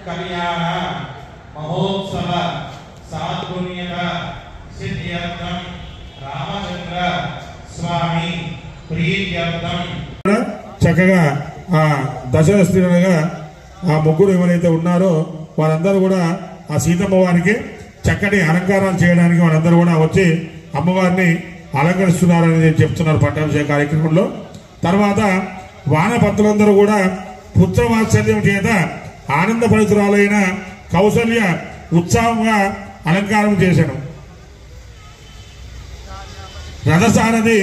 कल्याण महोत्सव सात्पुण्यक सिद्ध्यर्थम रामचंद्र स्वामी प्रीत्यर्थम చక్కగా ఆ దశరథునిగా ఆ ముగ్గురు ఎవరైతే ఉన్నారో వారందరూ కూడా ఆ సీతమ్మ వారికి చక్కటి అలంకారాలు చేయడానికి వారందరూ కూడా వచ్చి అమ్మవారిని అలంకరిస్తున్నారని చెప్తున్నారు పట్టాభిషేక కార్యక్రమంలో. తర్వాత వానపత్రులందరూ కూడా పుత్రవాత్సల్యం చేత ఆనందపరితురాలైన కౌసల్య ఉత్సాహంగా అలంకారం చేశాను. రథసారథి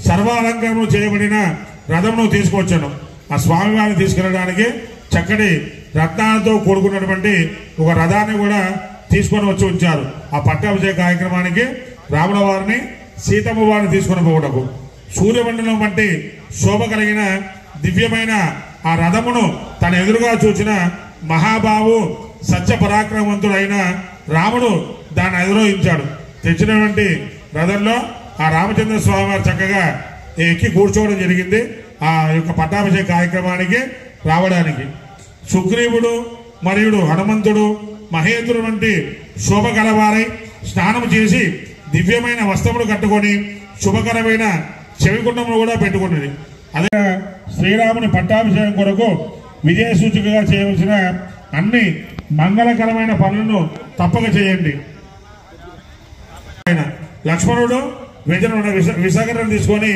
సర్వాలంకరణ చేయబడిన రథమును తీసుకొచ్చాను. ఆ స్వామివారిని తీసుకెళ్ళడానికి చక్కటి రత్నాలతో కూడుకున్నటువంటి ఒక రథాన్ని కూడా తీసుకొని వచ్చి ఉంచారు. ఆ పట్టాభిషేక కార్యక్రమానికి రాముల వారిని సీతమ్మ వారిని తీసుకొని పోవటకు సూర్యమండలం వంటి శోభ కలిగిన దివ్యమైన ఆ రథమును తన ఎదురుగా చూచిన మహాబావు సత్య పరాక్రమవంతుడైన రాముడు దాన్ని అధిరోహించాడు. తెచ్చినటువంటి రథంలో ఆ రామచంద్ర స్వామి వారు చక్కగా ఎక్కి కూర్చోవడం జరిగింది. ఆ యొక్క పట్టాభిషేక కార్యక్రమానికి రావడానికి సుగ్రీవుడు మరియు హనుమంతుడు మహేంద్రుడు వంటి శోభ కలవారై స్నానం చేసి దివ్యమైన వస్త్రములు కట్టుకొని శుభకరమైన చెవికుండములు కూడా పెట్టుకున్నది. అదే శ్రీరాముని పట్టాభిషేకం కొరకు విజయ సూచికగా చేయవలసిన అన్ని మంగళకరమైన పనులను తప్పక చేయండి. లక్ష్మణుడు విశాఖను తీసుకొని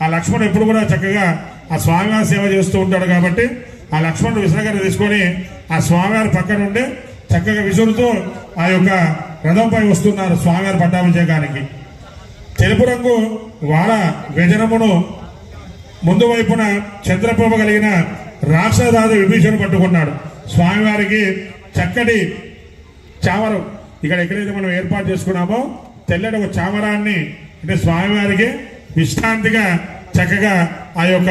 ఆ లక్ష్మణుడు ఎప్పుడు కూడా చక్కగా ఆ స్వామివారి సేవ చేస్తూ ఉంటాడు కాబట్టి ఆ లక్ష్మణుడు విశాఖను తీసుకొని ఆ స్వామివారి పక్కన ఉండి చక్కగా విసురుతూ ఆ యొక్క రథంపై వస్తున్నారు స్వామివారి పట్టాభిషేకానికి. తెలుపు రంగు వాడ వ్యజనమును ముందు వైపున చంద్రప్రభ కలిగిన రాక్షసరాజు విభీషణుడు పట్టుకున్నాడు. స్వామివారికి చక్కటి చామరం ఇక్కడ ఎక్కడైతే మనం ఏర్పాటు చేసుకున్నామో తెల్లటి ఒక చామరాన్ని అంటే స్వామివారికి విశ్రాంతిగా చక్కగా ఆ యొక్క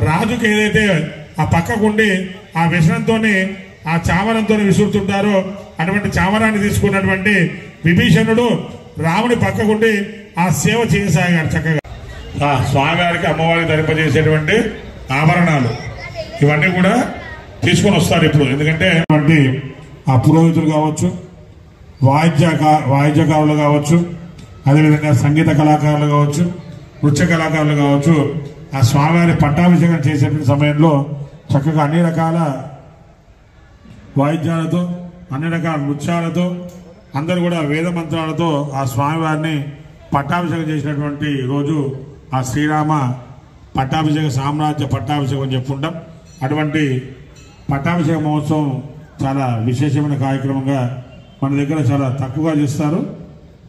రాజుకి ఏదైతే ఆ పక్కకుండి ఆ వ్యసనంతో ఆ చామరంతో విసురుతుంటారో అటువంటి చామరాన్ని తీసుకున్నటువంటి విభీషణుడు రాముని పక్కకుండి ఆ సేవ చేయసాగాడు. చక్కగా స్వామివారికి అమ్మవారికి ధరింపజేసేటువంటి ఆభరణాలు ఇవన్నీ కూడా తీసుకొని వస్తారు ఇప్పుడు. ఎందుకంటే ఆ పురోహితులు కావచ్చు, వాయిద్యకారులు కావచ్చు, అదేవిధంగా సంగీత కళాకారులు కావచ్చు, నృత్య కళాకారులు కావచ్చు, ఆ స్వామివారి పట్టాభిషేకం చేసే సమయంలో చక్కగా అన్ని రకాల వాయిద్యాలతో అన్ని రకాల నృత్యాలతో అందరూ కూడా వేద మంత్రాలతో ఆ స్వామివారిని పట్టాభిషేకం చేసినటువంటి రోజు ఆ శ్రీరామ పట్టాభిషేక సామ్రాజ్య పట్టాభిషేకం అని చెప్పుకుంటాం. అటువంటి పట్టాభిషేక మహోత్సవం చాలా విశేషమైన కార్యక్రమంగా మన దగ్గర చాలా తక్కువగా చేస్తారు.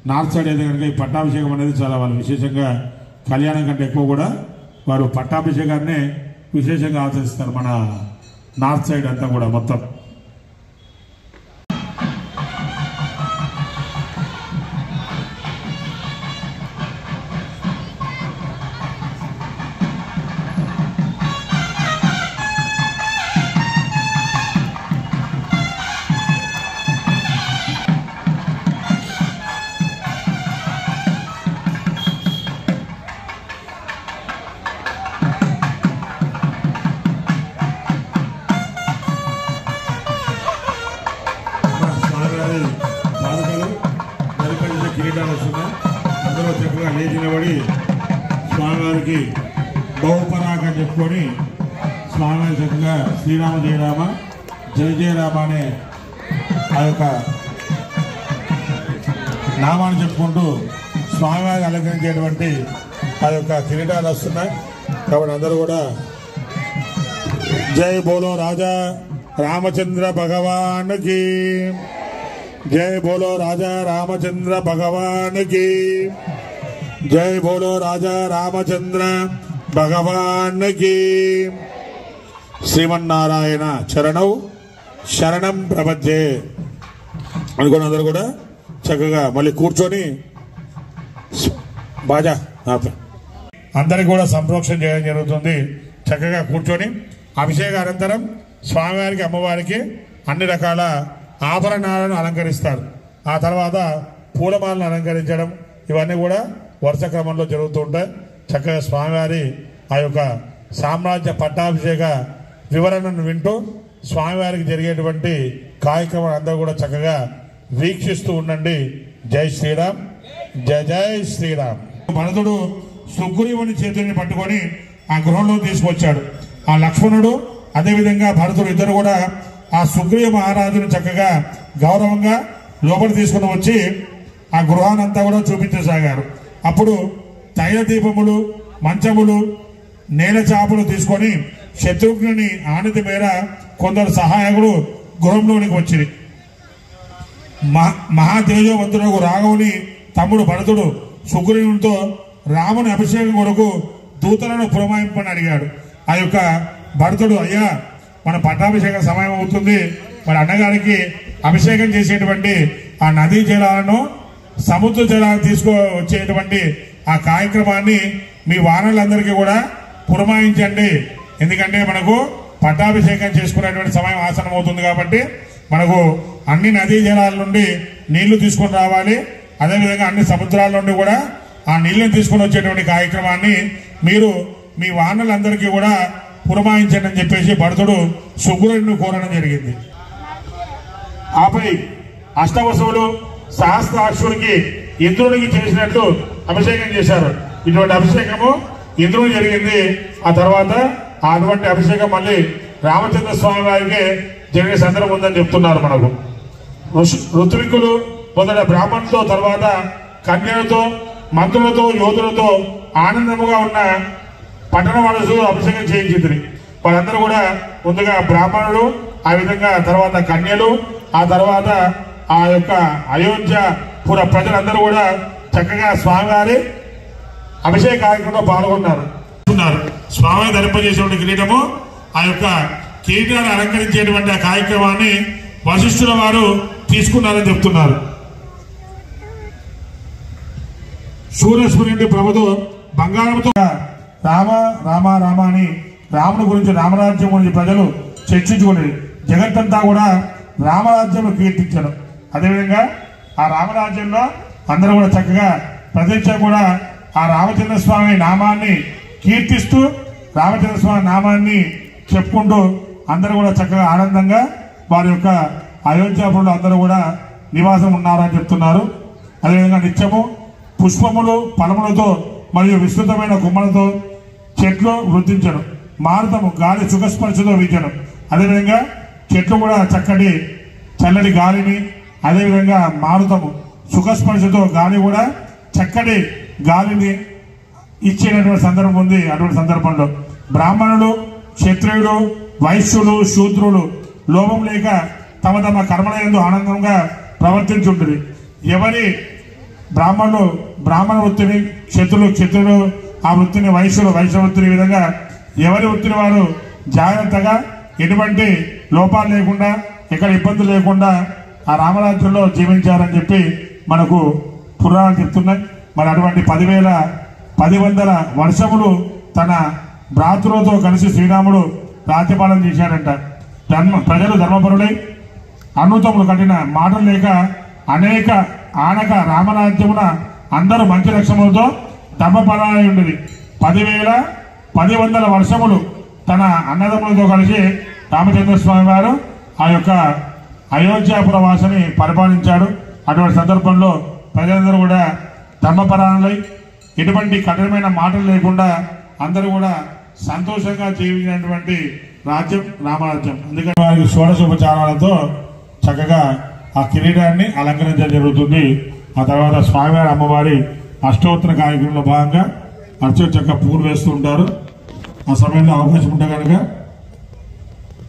నార్త్ సైడ్ అయితే కనుక ఈ పట్టాభిషేకం అనేది చాలా వాళ్ళు విశేషంగా కళ్యాణం కంటే ఎక్కువ కూడా వారు పట్టాభిషేకాన్ని విశేషంగా ఆచరిస్తారు మన నార్త్ సైడ్ అంతా కూడా మొత్తం. కిరీటాలు వస్తున్నాయి. అందరూ చక్కగా లేచినబడి స్వామివారికి బహుపరాగ అని చెప్పుకొని స్వామివారి చక్కగా శ్రీరామ జయరామ జయ జయరామ అనే ఆ యొక్క నామాన్ని చెప్పుకుంటూ స్వామివారికి అలంకరించేటువంటి ఆ యొక్క కిరీటాలు వస్తున్నాయి. కాబట్టి అందరూ కూడా జై బోలో రాజా రామచంద్ర భగవాన్ కి, जय बोलो राजा रामचंद्र भगवान की, जय बोलो राजा रामचंद्र भगवान की. श्रीमन्नारायण चरणौ शरणं प्रपद्ये అనుకుని అందరూ కూడా చక్కగా మళ్ళీ కూర్చొని బాజా అందరికి కూడా సంప్రోక్షణ చేయడం జరుగుతుంది. చక్కగా కూర్చొని అభిషేక అనంతరం స్వామివారికి అమ్మవారికి అన్ని రకాల ఆభరణాలను అలంకరిస్తారు. ఆ తర్వాత పూలమాలను అలంకరించడం ఇవన్నీ కూడా వరుస క్రమంలో జరుగుతూ ఉంటాయి. చక్కగా స్వామివారి ఆ యొక్క సామ్రాజ్య పట్టాభిషేక వివరణను వింటూ స్వామివారికి జరిగేటువంటి కార్యక్రమం అందరూ కూడా చక్కగా వీక్షిస్తూ ఉండండి. జై శ్రీరామ్, జై జై శ్రీరామ్. భరతుడు సుగ్రీవుని చేతుల్ని పట్టుకొని ఆ గృహంలో తీసుకొచ్చాడు. ఆ లక్ష్మణుడు అదేవిధంగా భరతుడు ఇద్దరు కూడా ఆ సుగ్రీవ మహారాజును చక్కగా గౌరవంగా లోపల తీసుకుని వచ్చి ఆ గృహానంతా కూడా చూపించసాగారు. అప్పుడు తైల దీపములు, మంచములు, నేల చాపలు తీసుకొని శత్రుఘ్నుని ఆనతి మేర కొందరు సహాయకులు గృహంలోనికి వచ్చింది. మహాతేజవంతుడు రాఘవుని తమ్ముడు భరతుడు సుగ్రీవునితో రాముని అభిషేకం కొరకు దూతలను పురమాయింపని అడిగాడు. ఆ యొక్క భరతుడు, అయ్యా మన పట్టాభిషేకం సమయం అవుతుంది, మన అన్నగారికి అభిషేకం చేసేటువంటి ఆ నదీ జలాలను సముద్ర జలాలను తీసుకువచ్చేటువంటి ఆ కార్యక్రమాన్ని మీ వానరులందరికీ కూడా పురమాయించండి. ఎందుకంటే మనకు పట్టాభిషేకం చేసుకునేటువంటి సమయం ఆసనం అవుతుంది కాబట్టి మనకు అన్ని నదీ జలాల నుండి నీళ్లు తీసుకొని రావాలి. అదేవిధంగా అన్ని సముద్రాల నుండి కూడా ఆ నీళ్లను తీసుకొని వచ్చేటువంటి కార్యక్రమాన్ని మీరు మీ వానరులందరికీ కూడా పురమాయించండి అని చెప్పేసి భరతుడు సుగ్రీవుని కోరడం జరిగింది. ఆపై అష్టవసువులు సహస్రాక్షుడికి ఇంద్రుడికి చేసినట్టు అభిషేకం చేశారు. ఇటువంటి అభిషేకము ఇంద్రుడు జరిగింది. ఆ తర్వాత అటువంటి అభిషేకం మళ్ళీ రామచంద్ర స్వామి వారికి జరిగే సందర్భం ఉందని చెప్తున్నారు. మనకు ఋత్వికులు మొదట బ్రాహ్మణులతో, తర్వాత కన్యలతో, మంత్రులతో, యోధులతో ఆనందముగా ఉన్న పట్టణ వాళ్ళతో అభిషేకం చేయించింది. వాళ్ళందరూ కూడా ముందుగా బ్రాహ్మణులు, ఆ విధంగా తర్వాత కన్యలు, ఆ తర్వాత ఆ యొక్క అయోధ్యపుర ప్రజలందరూ కూడా చక్కగా స్వామివారి అభిషేక కార్యక్రమంలో పాల్గొన్నారు. స్వామి ధరింపజేసేటువంటి కిరీటము, ఆ యొక్క కిరీటాన్ని అలంకరించేటువంటి ఆ కార్యక్రమాన్ని వశిష్ఠుల వారు తీసుకున్నారని చెప్తున్నారు. సూర్యస్ఫురింటి ప్రభుతో బంగారంతో రామ రామ రామ అని రాముని గురించి, రామరాజ్యం గురించి ప్రజలు చర్చించుకునేది. జగత్తంతా కూడా రామరాజ్యం కీర్తించడం. అదేవిధంగా ఆ రామరాజ్యంలో అందరూ కూడా చక్కగా ప్రతినిత్యం కూడా ఆ రామచంద్ర స్వామి నామాన్ని కీర్తిస్తూ, రామచంద్ర స్వామి నామాన్ని చెప్పుకుంటూ అందరూ కూడా చక్కగా ఆనందంగా వారి యొక్క అయోధ్యాపురంలో అందరూ కూడా నివాసం ఉన్నారని చెప్తున్నారు. అదేవిధంగా నిత్యము పుష్పములు, ఫలములతో మరియు విస్తృతమైన కొమ్మలతో చెట్లు వృద్ధించడం, మారుతము గాలి సుఖస్పర్శతో వీచడం. అదేవిధంగా చెట్లు కూడా చల్లటి గాలిని, అదేవిధంగా మారుతము సుఖస్పర్శతో గాలి కూడా చక్కటి గాలిని ఇచ్చేటటువంటి సందర్భం ఉంది. అటువంటి సందర్భంలో బ్రాహ్మణుడు, క్షత్రియుడు, వైశ్యుడు, శూద్రుడు లోభం లేక తమ తమ కర్మల యందు ఆనందంగా ప్రవర్తించుంటుంది. ఎవరి బ్రాహ్మణుడు బ్రాహ్మణ వృత్తిని, క్షత్రుడు ఆ వృత్తిని, వైశ్య వృత్తిని, ఈ విధంగా ఎవరి వృత్తిని వారు జాగ్రత్తగా ఎటువంటి లోపాలు లేకుండా, ఎక్కడ ఇబ్బందులు లేకుండా ఆ రామరాజ్యంలో జీవించారని చెప్పి మనకు పురాణాలు చెప్తున్నాయి. మరి అటువంటి 10,100 వర్షములు తన భ్రాతృలతో కలిసి శ్రీరాముడు రాజ్యపాలన చేశాడంట. ప్రజలు ధర్మపరులై అనుతములు కట్టిన మాటలు లేక అనేక ఆనక రామరాజ్యమున అందరూ మంచి లక్ష్యములతో ధర్మపరాయణి ఉండేది. 10,100 వర్షములు తన అన్నదమ్ములతో కలిసి రామచంద్ర స్వామి వారు ఆ యొక్క అయోధ్యాపుర వాసిని పరిపాలించాడు. అటువంటి సందర్భంలో ప్రజలందరూ కూడా ధర్మపరాయణులై ఎటువంటి కఠినమైన మాటలు లేకుండా అందరూ కూడా సంతోషంగా జీవించినటువంటి రాజ్యం రామరాజ్యం. అందుకని వారికి షోడశోపచారాలతో చక్కగా ఆ కిరీటాన్ని అలంకరించడం జరుగుతుంది. ఆ తర్వాత స్వామివారి అమ్మవారి అష్టోత్తర కార్యక్రమంలో భాగంగా అర్చకులు చక్కగా పూలు వేస్తూ ఉంటారు. ఆ సమయంలో అవకాశం ఉంటే కనుక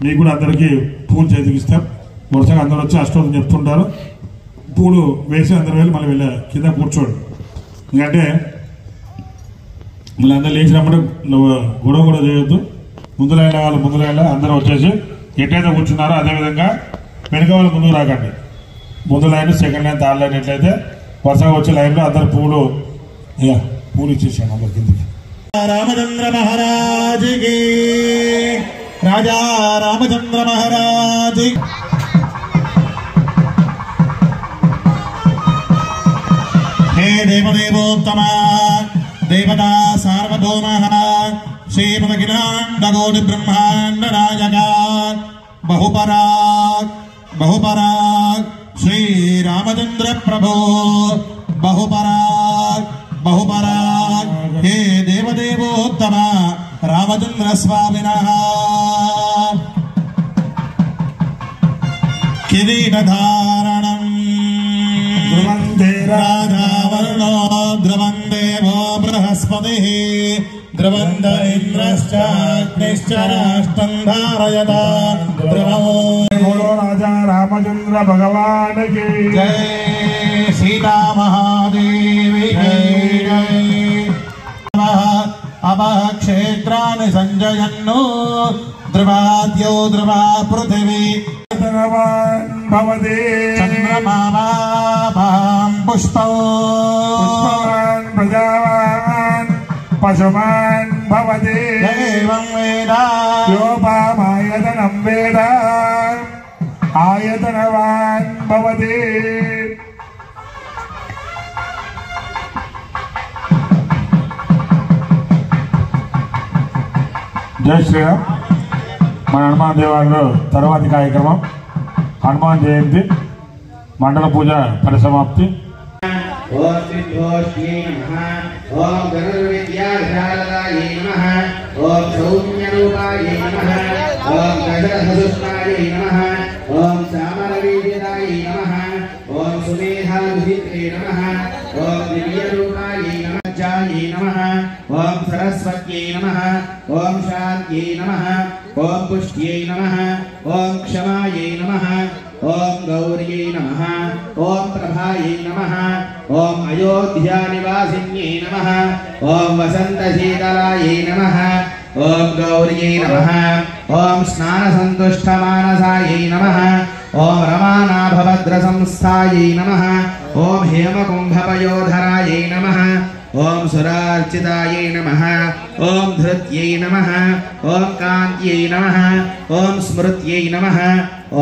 మీకు కూడా అందరికీ పూలు చేతికిస్తారు. వరుసగా అందరూ వచ్చి అష్టోత్తరం చెప్తుంటారు. పూలు వేసి అందరూ వెళ్ళి మళ్ళీ వెళ్ళే కింద కూర్చోండి. ఎందుకంటే మళ్ళీ అందరూ లేచినప్పుడు గొడవ కూడా చేయొద్దు. ముందులైన వాళ్ళు ముందులైన అందరూ వచ్చేసి ఎట్లయితే కూర్చున్నారో అదేవిధంగా వెనుక వాళ్ళు ముందుకు రాకండి. ముందు line, second line, third line ఎట్లయితే వరుసగా వచ్చే లైన్లో అందరు పూలు ఇచ్చేసాను అందరి కిందకి. రామచంద్ర మహారాజుకి, రాజా రామచంద్ర మహారాజు. హే దేవదేవోత్తమ దేవతా సార్వభౌమ శ్రీమదఖిలాండ కోటి బ్రహ్మాండ నాయక బహుపరాక్ बहुपराग श्री रामचंद्र प्रभो बहुपराग हे देवदेवोत्तम रामचंद्र स्वामिनः किरीटधारणम् ध्रुवन्ते राजावर्णो ध्रुवं देवो बृहस्पतिः ध्रुवन्त इन्द्रश्चाग्निश्च राष्ट्रं धारयता ध्रुवो बोलो राजा रामचंद्र भगवान की जय सीता महादेवी की जय अपः क्षेत्राणि संजयन्नो ध्रुवाद्यो ध्रुवा पृथिवी भवते चन्द्रमावां पुष्पौ पुष्पवान् प्रजावान् पशुमान् भवते एवं वेद योपामायतनं वेद आयतनवान् भवते जय श्रीराम మన హనుమాన్ దేవాలయంలో తర్వాతి కార్యక్రమం హనుమాన్ జయంతి మండల పూజ పరిసమాప్తి. ఓం విద్యోష్ట్యై నమః ఓం గరుర్విద్యాధారదాయై నమః ఓం సౌమ్యరూపాయై నమః ఓం గజరధసుష్టాయై నమః ఓం శ్యామలవీర్యదాయై నమః ఓం సుమేధాభిత్రే నమః ఓం దివ్యరూపాయై నమః నమః ఓం సరస్వత్యై నమః ఓం శాంత్యై నమః ఓం పుష్ట్యై నమః ఓం క్షమాయై నమః ఓం గౌర్యై నమః ఓం ప్రభాయై నమః ఓం అయోధ్యా నివాసిన్యై నమః ఓం వసంతశీతలాయై నమః ఓం గౌర్యై నమః ఓం స్నానసంతుష్టమానసాయై నమః ఓం రమానాభభద్ర సంస్థాయై నమః ఓం హేమకుంభపయోధరాయై నమః ఓం సురార్చితాయై నమః ఓం ధృత్యై నమః ఓం కాంత్యై నమః ఓం స్మృత్యై నమః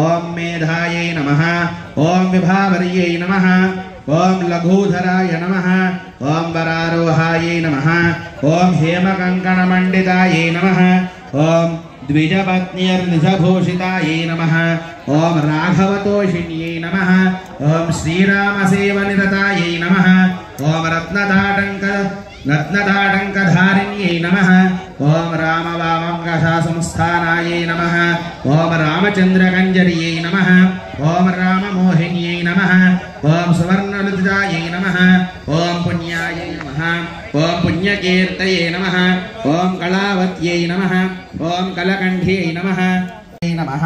ఓం మేధాయై నమః ఓం విభావర్యై నమః ఓం లఘూధరాయ నమః ఓం వరారోహాయై నమః ఓం హేమకంకణమండితాయై నమః ఓం ద్విజపత్న్యర్నిజభూషితాయై నమః ఓం రాఘవతోషిణ్యై నమః ఓం శ్రీరామసేవనిరతాయై నమః ఓం రత్నతాటంకధారిణ్యై నమః ఓం రామవామంగశాసంస్థానాయై నమః ఓం రామచంద్రకంజర్యై నమః ఓం రామమోహిన్యై నమః ఓం సువర్ణలుదితాయై నమః ఓం పుణ్యాయై నమః ఓం పుణ్యకీర్తయే నమః ఓం కళావత్యై నమః ఓం కలకంఠ్యై నమః నమః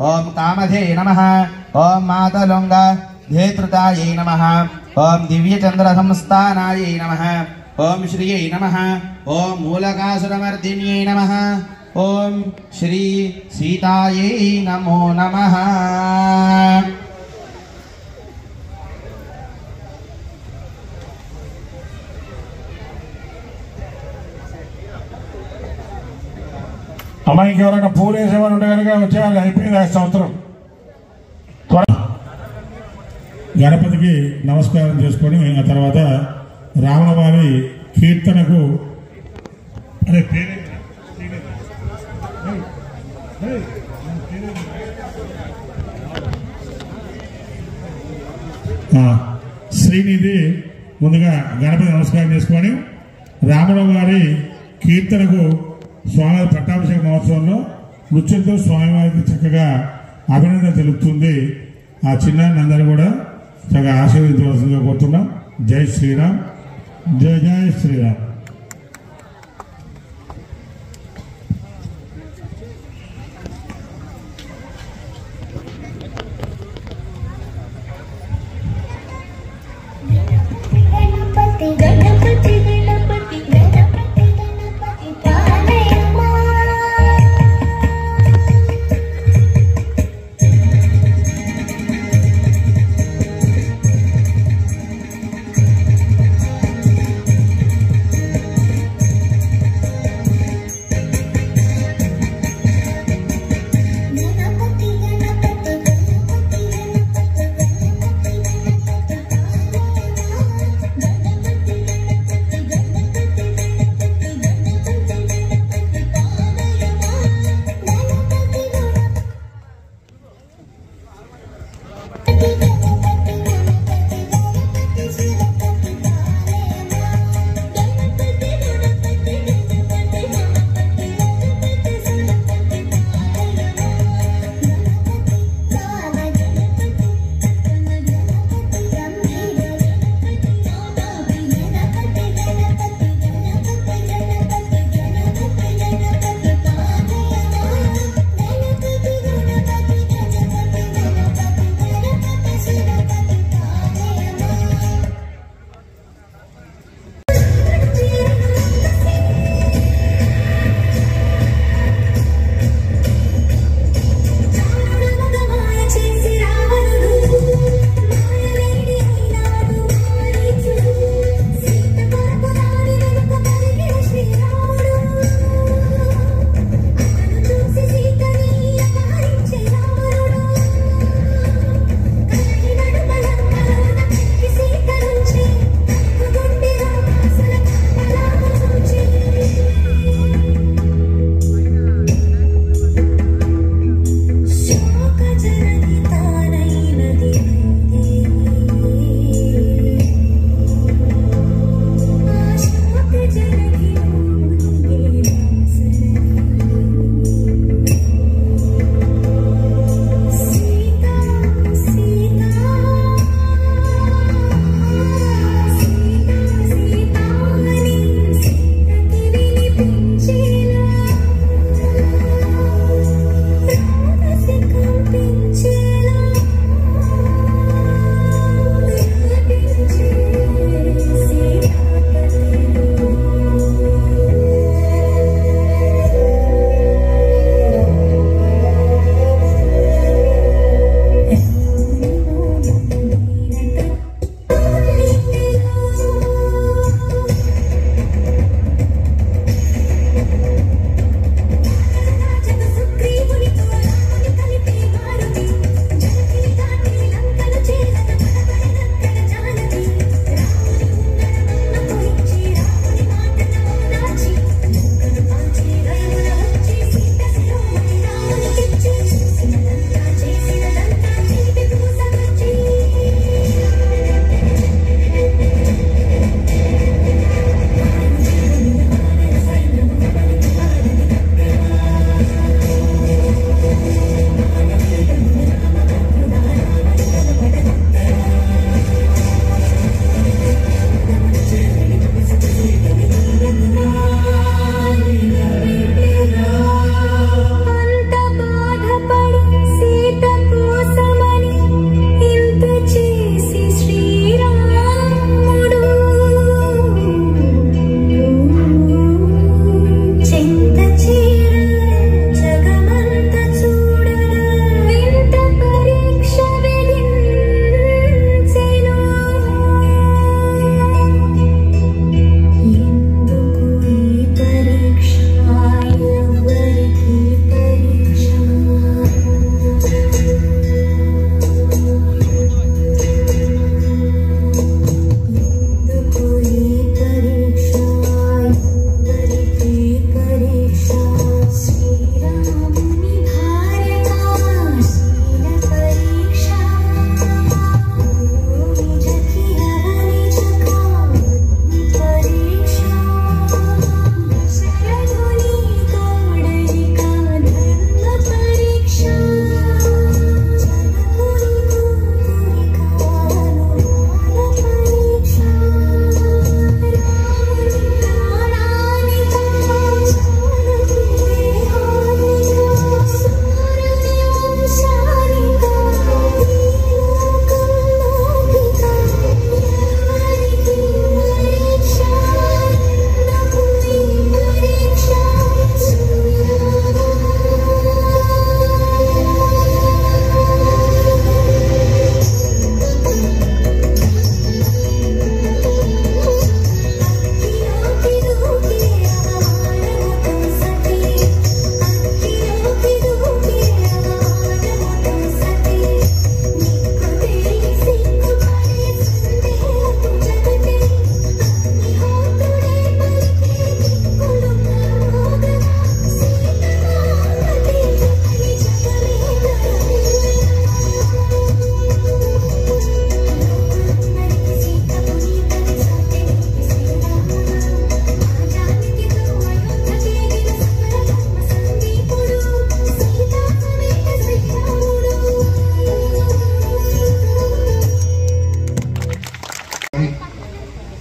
ఓం కామధే నమః ఓం మాతలుంగ ధేతృతాయై నమః ఓం దివ్యచంద్ర సంస్థానాయై నమః ఓం శ్రీయై నమః ఓం మూలకాసురమర్దిన్యై నమః ఓం శ్రీ సీతాయై నమో నమః. అమ్మ ఇంకెవరైనా పూలు వేసేవారు ఉంటే కనుక వచ్చేవాళ్ళు అయిపోయింది ఆ సంవత్సరం. గణపతికి నమస్కారం చేసుకొని ఆ తర్వాత రామవారి కీర్తనకు అదే పేరే శ్రీనిధి ముందుగా గణపతి నమస్కారం చేసుకొని రాముల వారి కీర్తనకు స్వామివారి పట్టాభిషేక మహోత్సవంలో నృత్యంతో స్వామివారికి చక్కగా అభినందన తెలుపుతుంది. ఆ చిన్నాన్ని అందరూ కూడా చక్కగా ఆశీర్వదించవలసిందిగా కోరుతున్నాం. జై శ్రీరామ్, జై జై శ్రీరామ్. गणपति गणपति गणपति गणपति पालयमा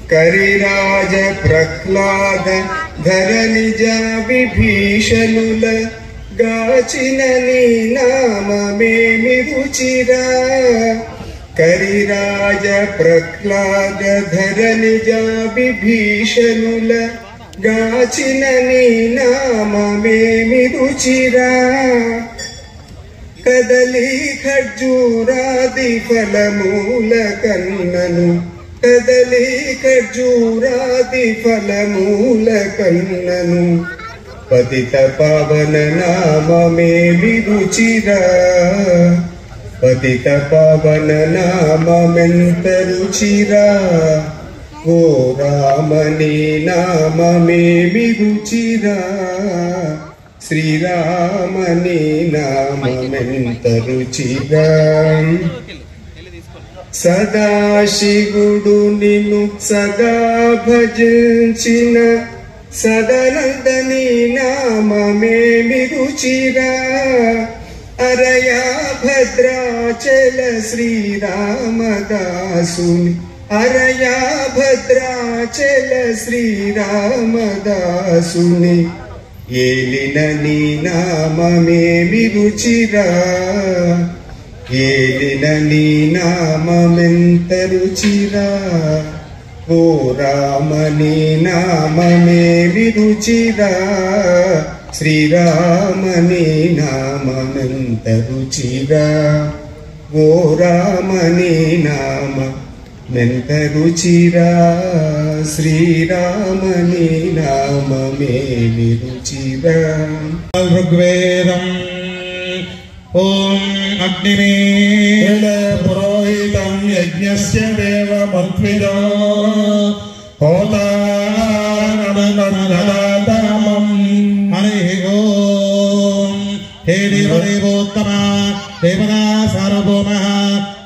కరిరాజ ప్రహ్లాద ధరణిజ విభీషణుల గాచిన నీ నామమేమి రుచిరా కరిరాజ ప్రహ్లాద ధరణిజ విభీషణుల గాచిన నీ నామమేమి రుచిరా కదలి ఖర్జూరాది ఫలమూల కన్నను కదలి ఖర్జూరాది ఫలమూల కన్నను పతిత పావన నామమేమి రుచిరా పతిత పావన నామమెంత రుచిరా ఓ రామని నామమేమి రుచిరా శ్రీరామని నామమెంత రుచిరా సదాశివుడు నిన్ను సదా భజించిన సదనందని నామమేమి రుచిరా అరయా భద్రాచల శ్రీరామదాసుని అరయా భద్రాచల శ్రీరామదాసుని ఏలిన నీ నామమేమి రుచిరా ఏలిన నీ నామమెంత రుచిరా ఓ రామని నామమేమి రుచిరా శ్రీరామని నామమెంత రుచిరా ఓ రామని నామమెంత రుచిరా శ్రీరామని నామమేమి రుచిరా ఋగ్వేదం ఓం అగ్నిమేళ పురోహితం యజ్ఞస్య దేవమద్విదో హోతానమనదాతమం హరి ఓం హే దేవదేవోత్తమ దేవదా సార్వభౌమః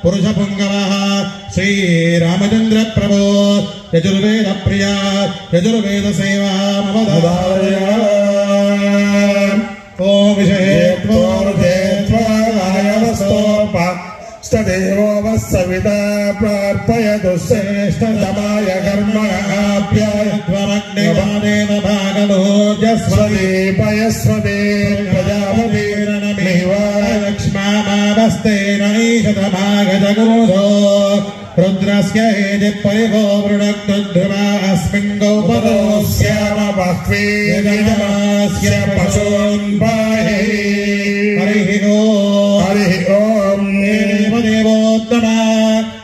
పురుషపుంగవః శ్రీరామచంద్ర ప్రభో యజుర్వేద ప్రియా యజుర్వేద సేవామవదాయ ఓం విషయేత్వోర్ధేత్వాయవస్తోపస్తదేవో వస్సవితా ప్రార్పయతు శ్రేష్ఠతమాయ కర్మణాభ్యాయత్వమగ్నివాదేవ భాగలోజస్వదీపయస్వదే ప్రజాపతిరణమివ లక్ష్మామావస్తేన ఈశతమాగజగురుధో रुद्रस्य हेति परिभो वृणक्तुध्रुवा अस्मिन् गौपदोऽस्याम बह्वीर्यजमास्य पशून् पाहि हरिः ॐ देवदेवोत्तमा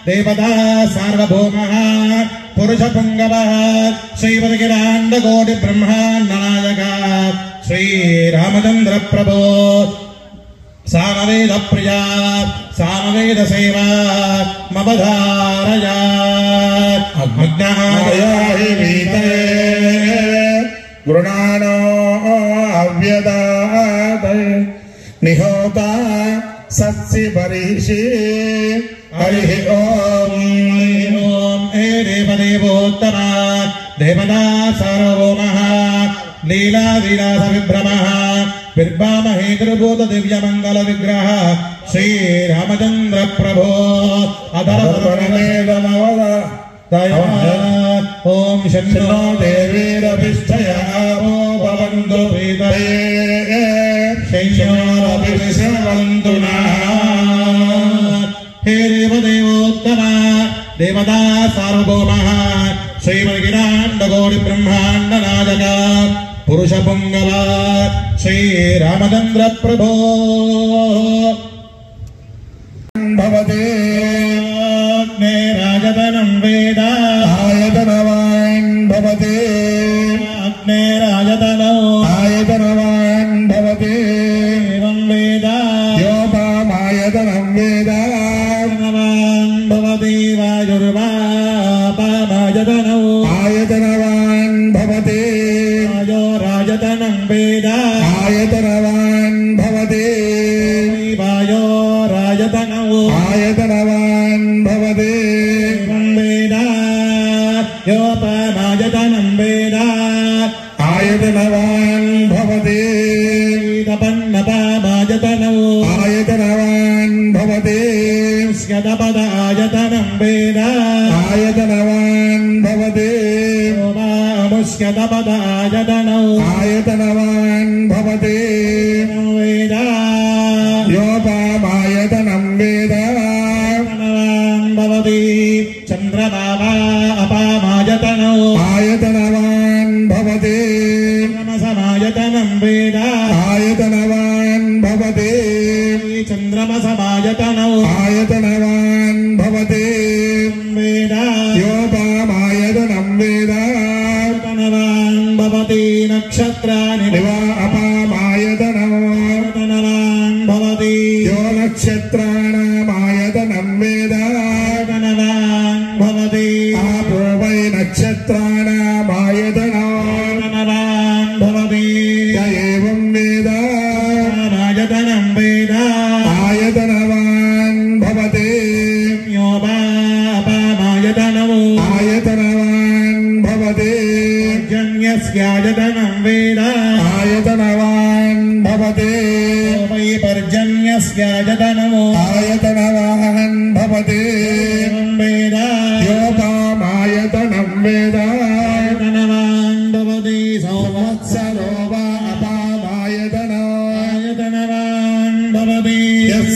देवता सार्वभौमः पुरुषपुङ्गवः श्रीमद्गिराण्डकोटिब्रह्माण्डनायका श्रीरामचन्द्रप्रभो सामवेद प्रिया सामवेद सेवा मवधारया अग्नायाहि वीते गृणानो अव्यदात निहोता सत्सि परिषि हरिः ॐ हे देवदेवोत्तमा देवता सार्वभौमः लीला विलास विभ्रमः विर्भामहे दुर्भूत दिव्य मंगल विग्रह श्रीरामचंद्र प्रभो ओम शन्नो देवीरभिष्ठयामो भवन्तु प्रीतये शैशवन्तु हे देवदेवोत्तमा देवता सार्वभौमः श्रीमद्गिराण्डकोटि ब्रह्माण्ड नायका पुरुषपुङ्गवा श्रीरामचन्द्र प्रभो भवते अग्नेराजतनं वेद आयतनवान् भवते अग्नेराजतनो आयतनवान् भवते एवं वेद योपामायतनं वेद आयतनवान् भवति वायुर्वापामायतनो आयतनवान् भवते राजतनं वेद आयतनवान् भवते वायो राजतनो आयतनवान् भवते वेद योपमायतनं वेद आयतनवान् भवते तपन्नपामायतनो आयतनवान् भवते यदपदायतनं वेद आयतनवान् भवति मुष्यदपदायतनौ आयतनवान् भवति वेद योपामायतनं वेद आयतनवान् भवति चन्द्रमावा अपामायतनौ आयतनवान् भवति नमसमायतनं वेद आयतनवान् भवति चन्द्रमसमायतनौ आयतनवान् भवति वेद योपामायतनं वेद आयतनवान् भवति नक्षत्राणि वा अपामायतनौ आयतनवान् भवति यो नक्षत्राणामायतनं वेद आयतनवान् भवति आपो वै नक्षत्राणामायतनौ आयतनवान् भवति य एवं वेद आयतनं वेद आयतनवान् भवति योपामायतनौ आयतनवान् भवति पर्जन्यस्यायतनं वेद आयतनवान् भवति वै पर्जन्यस्यायतनौ आयतनवान् भवति वेद योपामायतनं वेद आयतनवान् भवति संवत्सरो वा अपामायतनौ आयतनवान् भवति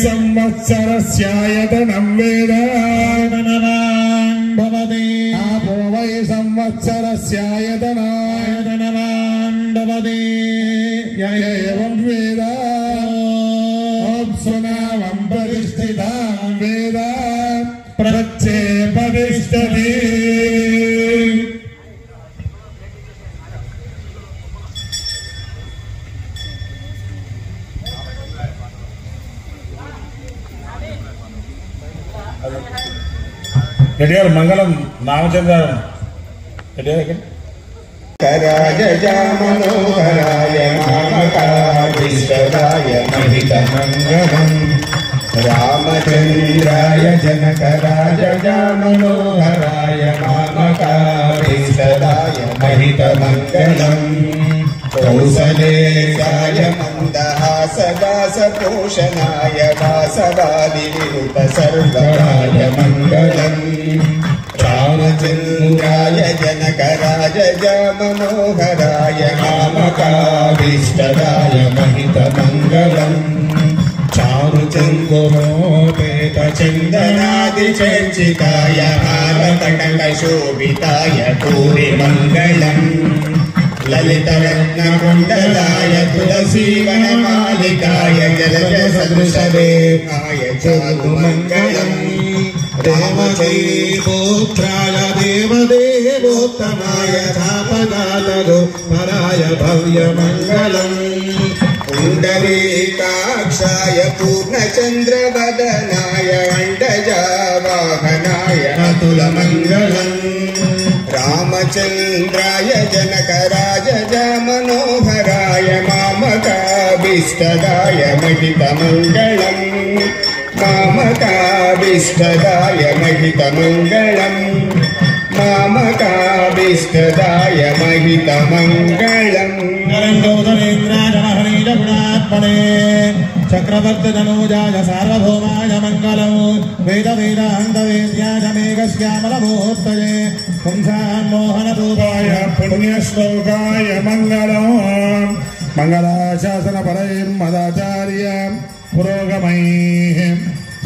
संवत्सरस्यायतनं वेद आयतनवान् भवति आपो वै संवत्सरस्यायतनायतनवान् भवति य एवं वेद सुनावं प्रतिष्ठितां वेद प्रत्येपतिष्ठति రెడ్డి మంగళం నామచంద్రం कराय मनोहराय मामकाभीष्टदाय महितमङ्गलम् रामचन्द्राय जनकराय मनोहराय मामकाभीष्टदाय महितमङ्गलम् कौसलेशाय मन्दहासदासपोषणाय वासवादिविरुत सर्वराय मङ्गलम् रामचन्द्राय जनकराय मनोहराय मामकाभीष्टदाय महितमङ्गलम् चारुचन्द्रोपेतचन्दनादिचर्चिताय हालकटकशोभिताय भूरिमङ्गलम् ललितरत्नकुण्डलाय तुलसीवनमालिकाय जलजसदृशदेहाय चारुमङ्गलम् रामचन्द्रपुत्राय देवदेवोत्तमाय तापदातगोपराय भव्यमङ्गलम् पुण्डरीकाक्षाय पूर्णचन्द्रवदनाय अण्डजावाहनाय अतुलमङ्गलम् रामचन्द्राय जनकराय मनोहराय मामकाभीष्टदाय महितमङ्गलम् मामकाभीष्टदाय महितमङ्गलम् मामकाभीष्टदाय महितमङ्गलम् चक्रवर्तितनूजाय सार्वभौमाय मङ्गलम् वेद वेदान्तवेद्याय मेघश्यामलमूर्तये पुंसान्मोहनरूपाय पुण्यश्लोकाय मङ्गलम् मङ्गलाशासनपरैर्मदाचार्य पुरोगमैः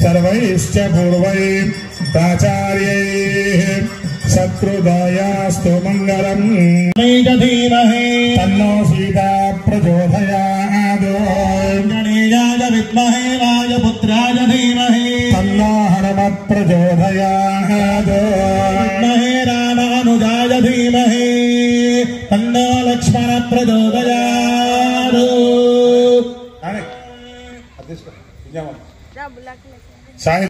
सर्वैश्च पूर्वैः प्राचार्यैः शत्रुदयास्तु मङ्गलम् धीमहि तन्नो सीता प्रचोदयात् गणेशाय विद्महे वायुपुत्राय धीमहि तन्नो हनुमत् प्रचोदयात् विद्महे रामानुजाय धीमहि तन्नो लक्ष्मण प्रचोदयात् साहि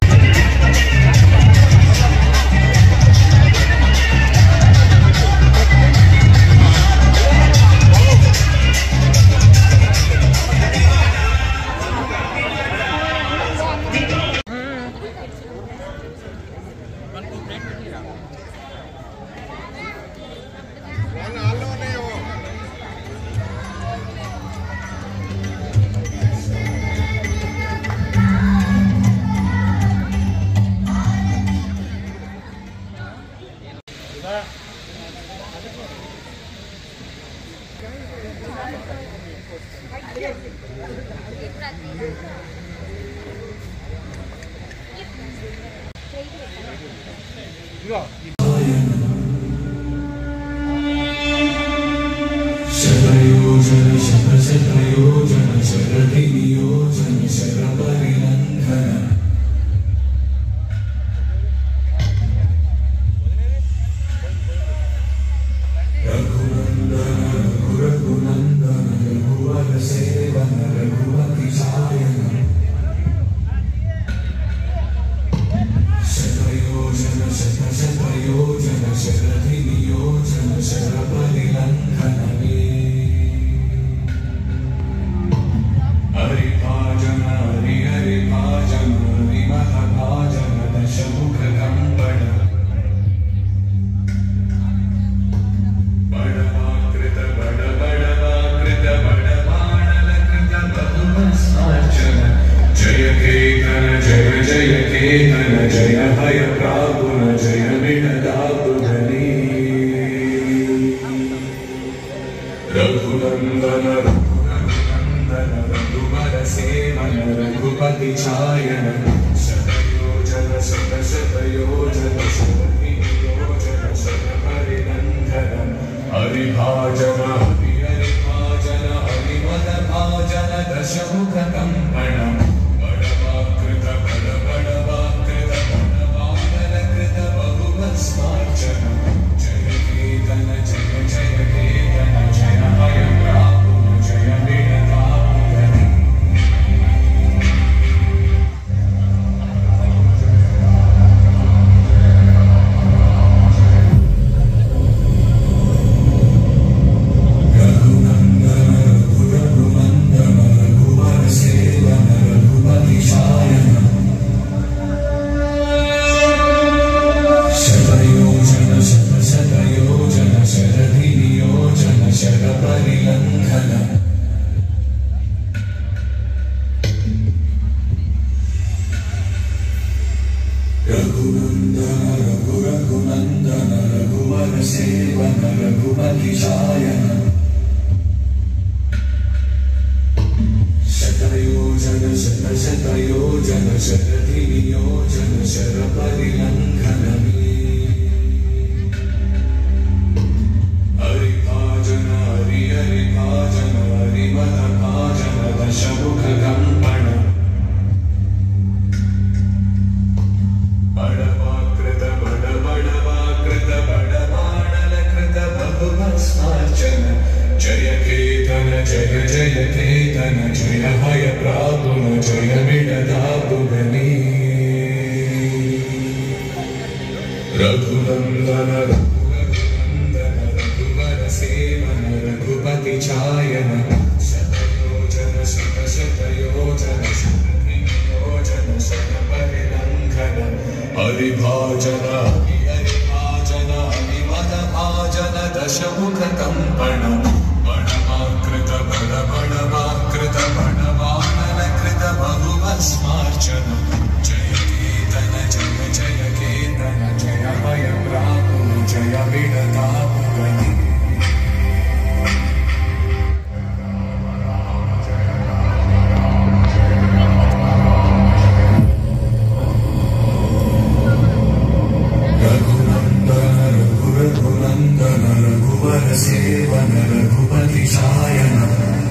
रघुवर सेवन रघुपति शायन